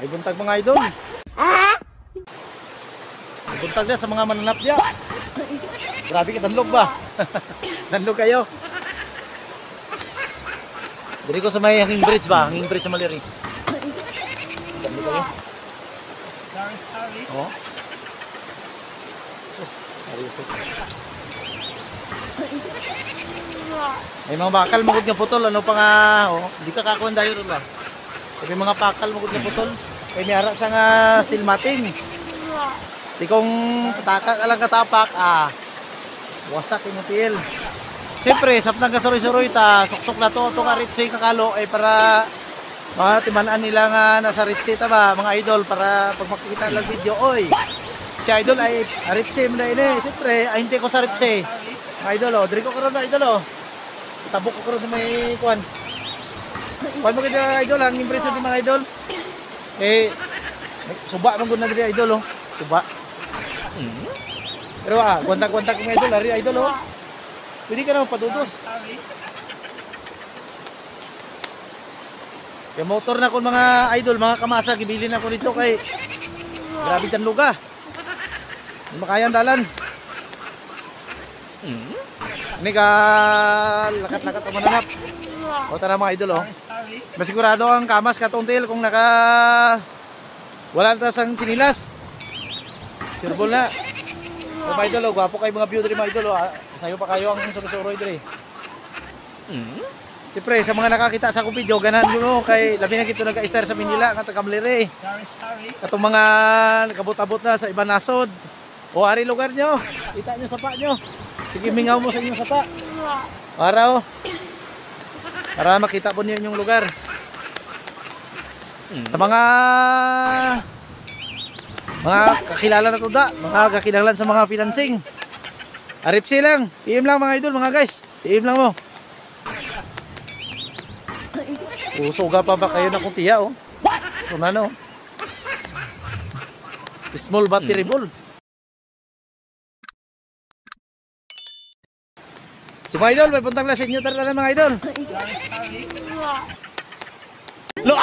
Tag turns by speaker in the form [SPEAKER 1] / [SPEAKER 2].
[SPEAKER 1] Ay buntag mga idol. Ay buntag na sa mga mananap niya. Grabe ka, danlog ba? Danlog kayo. Diri ko sa may hanging bridge ba? Hanging bridge sa Maliri. Danlog kayo.
[SPEAKER 2] Sorry.
[SPEAKER 1] Oh. May mga bakal magud nga putol, ano pa nga, oh, di ka kakuan dayo ron ba? May mga bakal magud nga putol. Kay niara sa nga steel matting. Di kong pataka alang katapak, wasak yung tiil. Siyempre, sapnang kasuroy-suroy ta, suksok na to, itong ripsay kakalo, ay para mga timanaan nila nga nasa ripsay ta ba, mga idol, para pag makikita lang video, oy, si idol ay ripsay mo na ini. Siyempre, ay hindi ko sa ripsay. Mga idol, oh, diri ko karoon na idol, oh. Tabok ko karoon sa may kuwan. Kuwan mo kita idol, ang impresa di mga idol. Eh, suba man gud na diri idol, oh. Suba. Pero gwanta-gwanta ko mga idol, ari idol, oh. Pwede ka naman padudos. Kaya motor na ko mga idol, mga kamasa, gibili na ko dito kay grabe tan luga. Hindi makayang dalan. Ini ka lakat-lakat ang mananap. O tara mga idol, oh. Masigurado ang kamas katuntil kung wala na tasang sinilas. Sirbol na. O mga idol, oh, gwapo kayo mga view diri mga idol, oh. Sayo pa kayo ang surusuroy diri. Siyempre, sa mga nakakita sa akong video, ganahan nyo, kay labi na kito nag-star sa Manila, nga taga Maliri. Katong mga nakabot-abot na sa ibang nasod. O, ari lugar nyo. Kita nyo sapa nyo. Sige, mingaw mo sa inyong sapa. Para makita po niyo yung lugar. Sa mga kakilala na to da, mga kakilala sa mga financing. Aripsi lang. PM lang mga idol, mga guys. PM lang mo. Suga pa ba kayo na kung tiya, oh? Ito na, no? Small but terrible. Si mga idol, may puntang na sa inyo tara mga idol. Lo!